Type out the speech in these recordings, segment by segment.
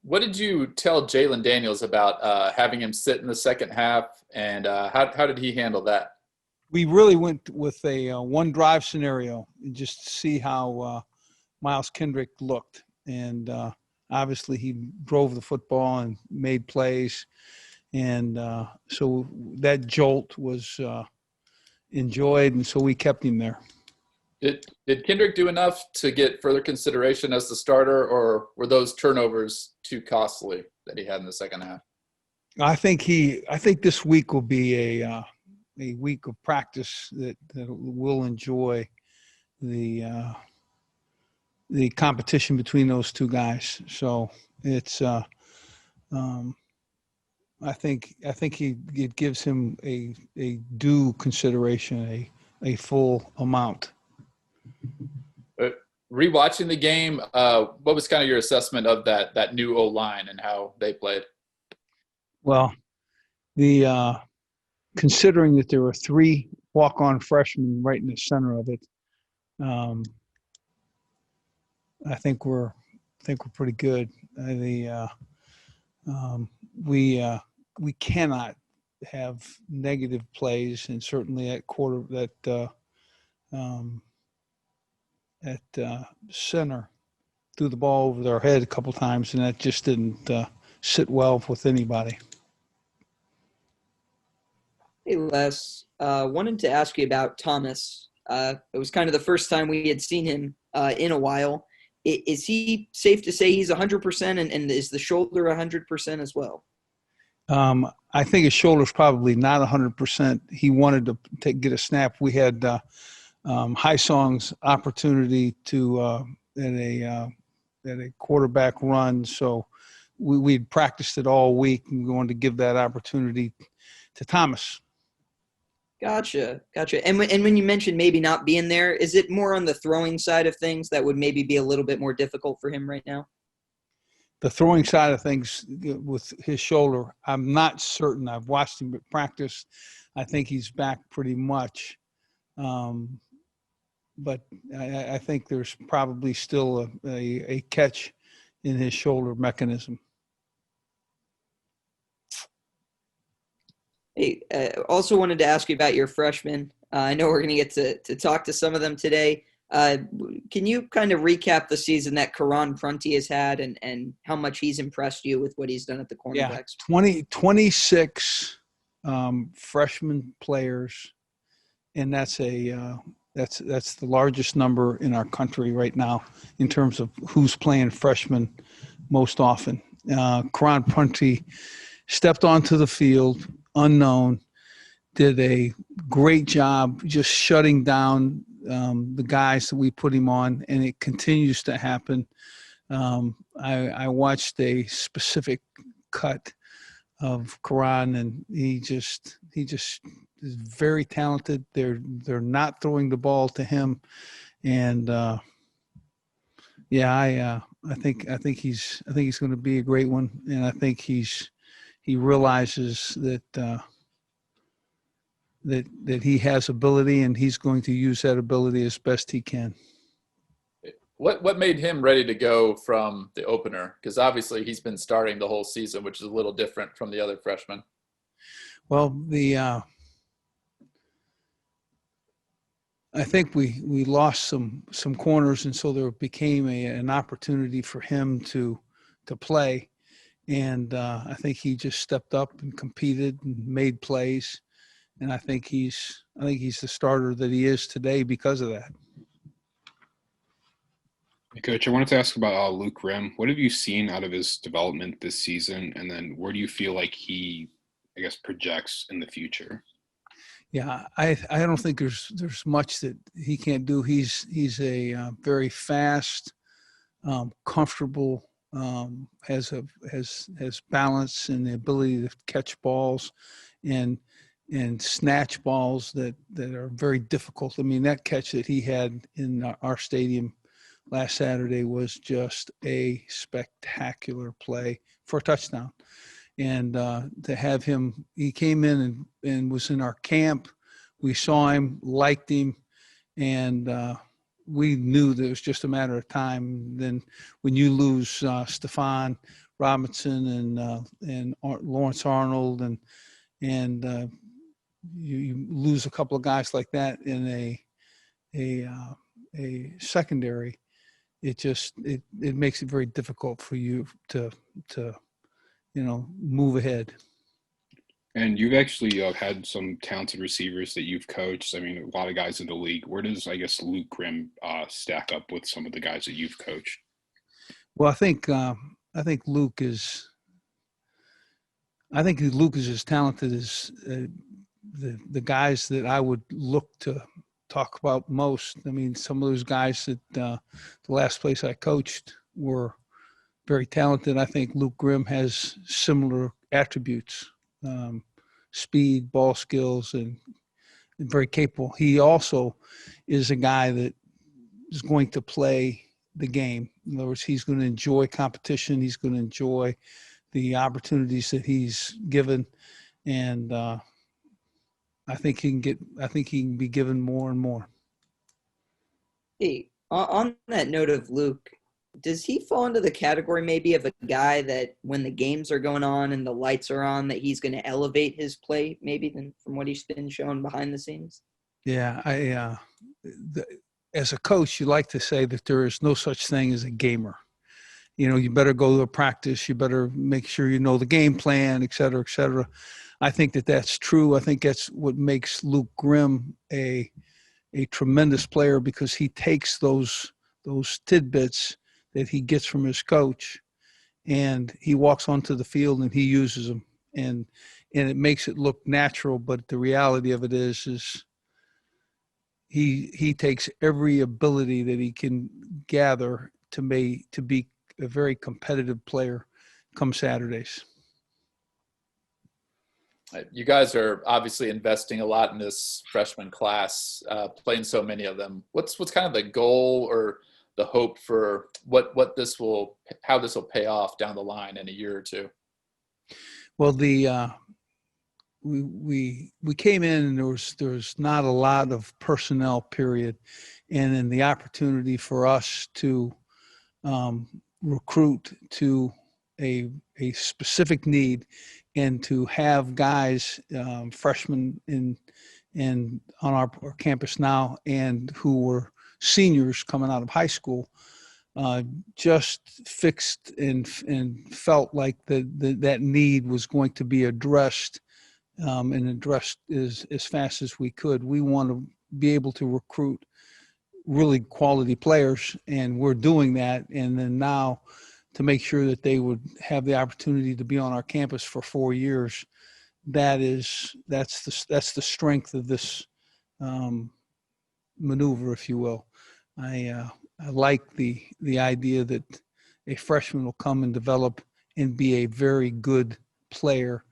What did you tell Jalen Daniels about having him sit in the second half, and how did he handle that? We really went with a one drive scenario just to see how Miles Kendrick looked. And obviously he drove the football and made plays. And so that jolt was enjoyed. And so we kept him there. Did Kendrick do enough to get further consideration as the starter, or were those turnovers too costly that he had in the second half? I think this week will be a week of practice that we'll enjoy the competition between those two guys. So it's I think it gives him a due consideration, a full amount. Uh, Rewatching the game, what was kind of your assessment of that new O line and how they played? Well, the considering that there were three walk-on freshmen right in the center of it, um, I think we're pretty good. Um, we cannot have negative plays, and certainly um, at center threw the ball over their head a couple times, and that just didn't sit well with anybody. Hey, Les, wanted to ask you about Thomas. It was kind of the first time we had seen him in a while. Is he safe to say he's 100%, and is the shoulder 100% as well? I think his shoulder's probably not 100%. He wanted to get a snap. We had High Song's opportunity to at a quarterback run, so we'd practiced it all week, and we wanted to give that opportunity to Thomas. Gotcha. And when you mentioned maybe not being there, is it more on the throwing side of things that would maybe be a little bit more difficult for him right now? The throwing side of things with his shoulder, I'm not certain. I've watched him practice. I think he's back pretty much. But I think there's probably still a catch in his shoulder mechanism. Hey, also wanted to ask you about your freshmen. I know we're going to get to talk to some of them today. Can you kind of recap the season that Karan Prunty has had and how much he's impressed you with what he's done at the cornerbacks? Yeah, 26 freshman players, and that's the largest number in our country right now in terms of who's playing freshman most often. Karan Prunty stepped onto the field unknown, did a great job just shutting down the guys that we put him on, and it continues to happen. I watched a specific cut of Karan, and he just is very talented. They're not throwing the ball to him, and I think he's going to be a great one, and I think he realizes that he has ability, and he's going to use that ability as best he can. What made him ready to go from the opener? Because obviously he's been starting the whole season, which is a little different from the other freshmen. Well, I think we lost some corners, and so there became an opportunity for him to play. And I think he just stepped up and competed and made plays. And I think he's the starter that he is today because of that. Hey, Coach, I wanted to ask about Luke Rim. What have you seen out of his development this season? And then where do you feel like he, I guess, projects in the future? Yeah, I don't think there's much that he can't do. He's a very fast, comfortable, has balance and the ability to catch balls and snatch balls that are very difficult. I mean, that catch that he had in our stadium last Saturday was just a spectacular play for a touchdown. And to have him, he came in and was in our camp. We saw him, liked him, and we knew that it was just a matter of time. Then when you lose Stephon Robinson and Lawrence Arnold, and you lose a couple of guys like that in a secondary. It makes it very difficult for you to move ahead. And you've actually had some talented receivers that you've coached. I mean, a lot of guys in the league. Where does, I guess, Luke Grimm stack up with some of the guys that you've coached? Well, I think Luke is. I think Luke is as talented as the guys that I would look to talk about most. I mean, some of those guys that the last place I coached were very talented. I think Luke Grimm has similar attributes, speed, ball skills, and very capable. He also is a guy that is going to play the game. In other words, he's going to enjoy competition. He's going to enjoy the opportunities that he's given, and I think he can be given more and more. Hey, on that note of Luke, does he fall into the category maybe of a guy that when the games are going on and the lights are on, that he's going to elevate his play maybe than from what he's been shown behind the scenes? Yeah, as a coach, you like to say that there is no such thing as a gamer. You better go to a practice. You better make sure you know the game plan, et cetera, et cetera. I think that's true. I think that's what makes Luke Grimm a tremendous player, because he takes those tidbits that he gets from his coach, and he walks onto the field and he uses them, and it makes it look natural. But the reality of it is he takes every ability that he can gather to be a very competitive player come Saturdays. You guys are obviously investing a lot in this freshman class, playing so many of them. What's kind of the goal or the hope for how this will pay off down the line in a year or two? Well, we came in and there was not a lot of personnel, period, and then the opportunity for us to recruit to a specific need, and to have guys, freshmen on our campus now, and who were seniors coming out of high school, just fixed and felt like that need was going to be addressed, and addressed as fast as we could. We want to be able to recruit really quality players, and we're doing that. And then now, to make sure that they would have the opportunity to be on our campus for 4 years, that's the strength of this maneuver, if you will. I like the idea that a freshman will come and develop and be a very good player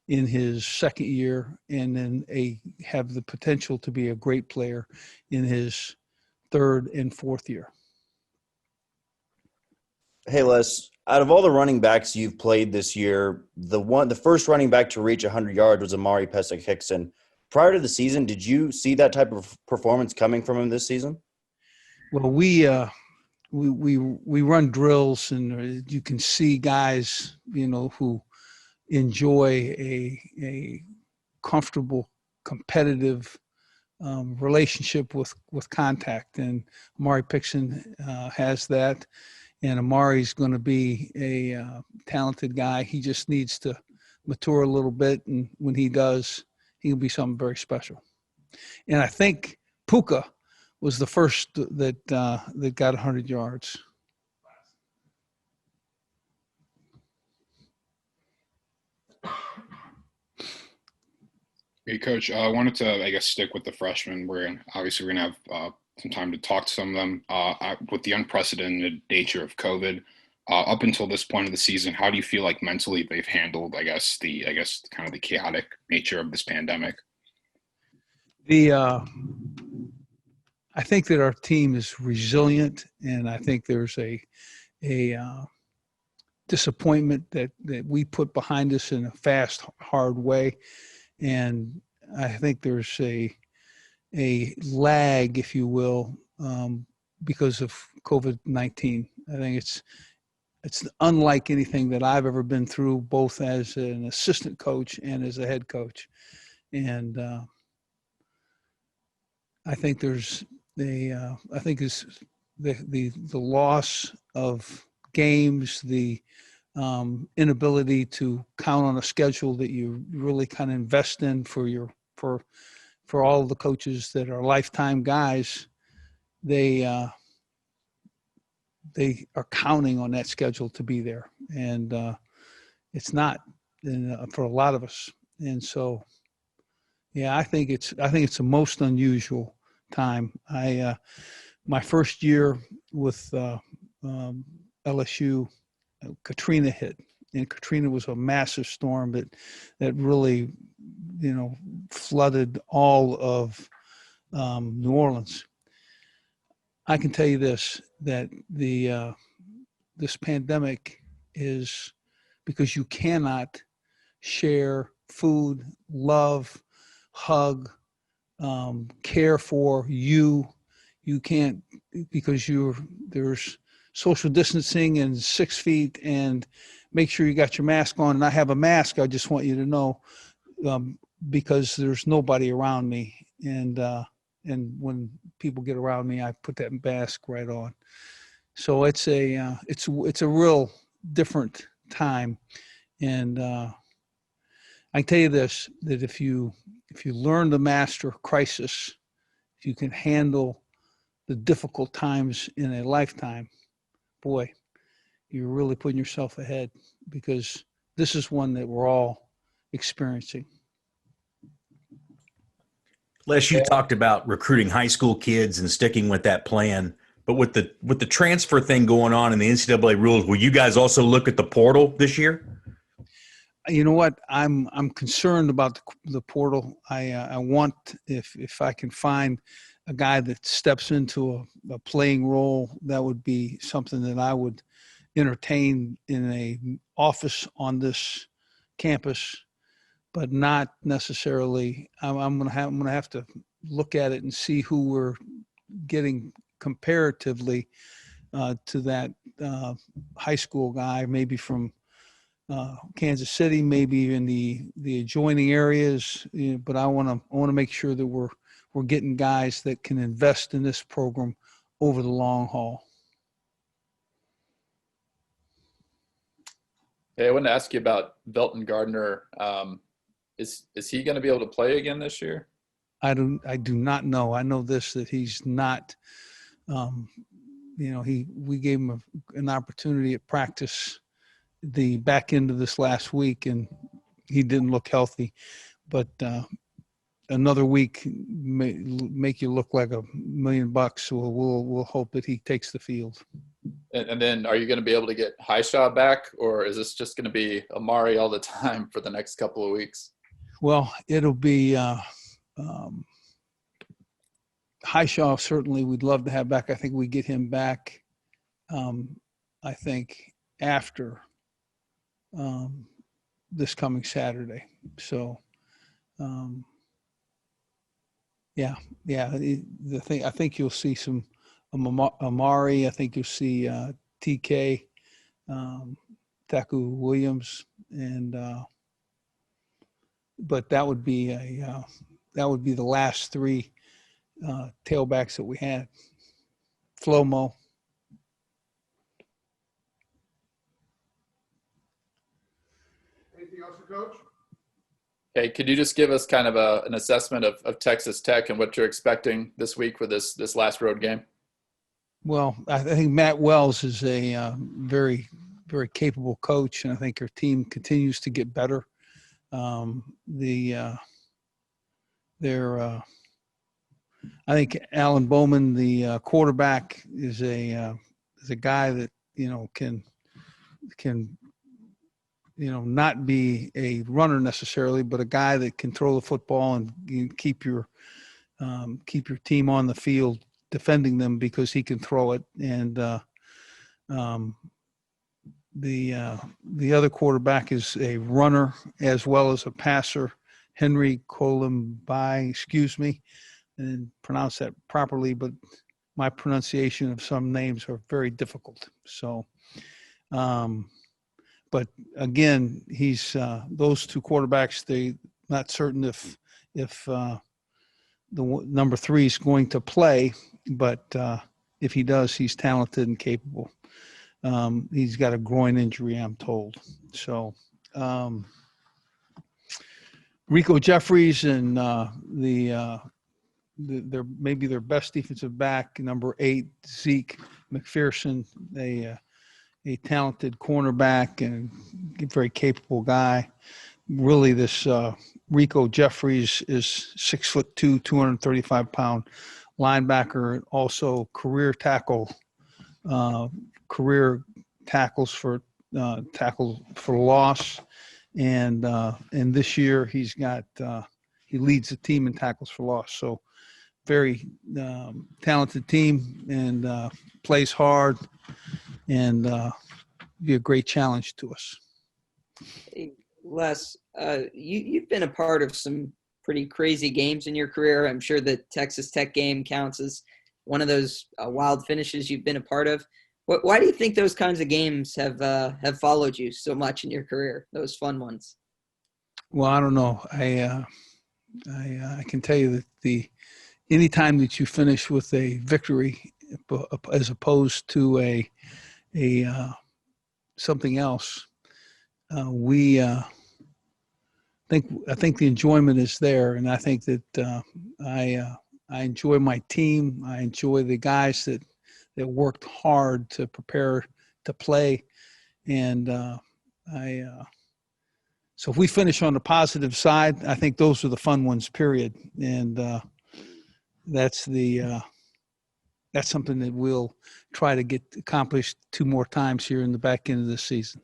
in his second year, and then have the potential to be a great player in his third and fourth year. Hey, Les, out of all the running backs you've played this year, the first running back to reach 100 yards was Amari Pesek-Hickson. Prior to the season, did you see that type of performance coming from him this season? Well, we run drills, and you can see guys, who enjoy a comfortable, competitive relationship with contact, and Amari Pesek has that. And Amari's going to be a talented guy. He just needs to mature a little bit, and when he does, he'll be something very special. And I think Puka was the first that got 100 yards. Hey, Coach, I wanted to, I guess, stick with the freshmen. We're going to have some time to talk to some of them. With the unprecedented nature of COVID, up until this point of the season, how do you feel like mentally they've handled, kind of the chaotic nature of this pandemic? I think that our team is resilient, and I think there's a disappointment that we put behind us in a fast, hard way. And I think there's a lag, if you will, because of COVID-19. I think it's unlike anything that I've ever been through, both as an assistant coach and as a head coach. And I think there's I think it's the loss of games, the inability to count on a schedule that you really kind of invest in for all of the coaches that are lifetime guys. They are counting on that schedule to be there, and it's not for a lot of us. And so, yeah, I think it's the most unusual time. My first year with LSU, Katrina hit, and Katrina was a massive storm that really, flooded all of New Orleans. I can tell you that this pandemic is because you cannot share food, love, hug, care for you. You can't, because there's social distancing and 6 feet, and make sure you got your mask on. And I have a mask, I just want you to know, because there's nobody around me. And when people get around me, I put that mask right on. So it's a real different time. And I can tell you this, that if you learn to master crisis, if you can handle the difficult times in a lifetime, boy, you're really putting yourself ahead, because this is one that we're all experiencing. Les, you talked about recruiting high school kids and sticking with that plan, but with the transfer thing going on and the NCAA rules, will you guys also look at the portal this year? You know what? I'm concerned about the portal. I want, if I can find a guy that steps into a playing role, that would be something that I would entertain in a office on this campus, but not necessarily. I'm gonna have to look at it and see who we're getting comparatively to that high school guy, maybe from Kansas City, maybe in the adjoining areas. But I want to make sure that we're getting guys that can invest in this program over the long haul. Hey, I wanted to ask you about Velton Gardner. Is he going to be able to play again this year? I do not know. I know this, that he's not. We gave him an opportunity at practice the back end of this last week, and he didn't look healthy. But another week may make you look like $1 million. So we'll hope that he takes the field. And then are you going to be able to get Highshaw back, or is this just going to be Amari all the time for the next couple of weeks? Well, it'll be Highshaw. Certainly we'd love to have back. I think we get him back, I think, after this coming Saturday. So, I think you'll see some Amari. I think you'll see TK, Taku Williams, and but that would be the last three tailbacks that we had. Flomo. Anything else for Coach? Hey, could you just give us kind of an assessment of Texas Tech and what you're expecting this week for this last road game? Well, I think Matt Wells is a very, very capable coach, and I think our team continues to get better. I think Alan Bowman, the quarterback, is a guy that can not be a runner necessarily, but a guy that can throw the football and keep your team on the field defending them, because he can throw it. And the other quarterback is a runner as well as a passer, Henry Columbi, excuse me, and pronounce that properly, but my pronunciation of some names are very difficult. So But again, he's those two quarterbacks. They not certain if number 3 is going to play, but if he does, he's talented and capable. He's got a groin injury, I'm told. So Rico Jeffries and their maybe their best defensive back, number 8, Zeke McPherson, a talented cornerback and a very capable guy. Really, this Rico Jeffries is 6'2", 235-pound linebacker, also career tackles for tackle for loss, and this year he leads the team in tackles for loss. So very talented team and plays hard and be a great challenge to us. Hey, Les, you've been a part of some pretty crazy games in your career. I'm sure the Texas Tech game counts as one of those wild finishes you've been a part of. Why do you think those kinds of games have followed you so much in your career? Those fun ones. Well, I don't know. I can tell you that any time that you finish with a victory as opposed to a something else, I think the enjoyment is there, and I think that I enjoy my team. I enjoy the guys that worked hard to prepare to play, and so if we finish on the positive side, I think those are the fun ones. Period, and that's something that we'll try to get accomplished 2 more times here in the back end of this season.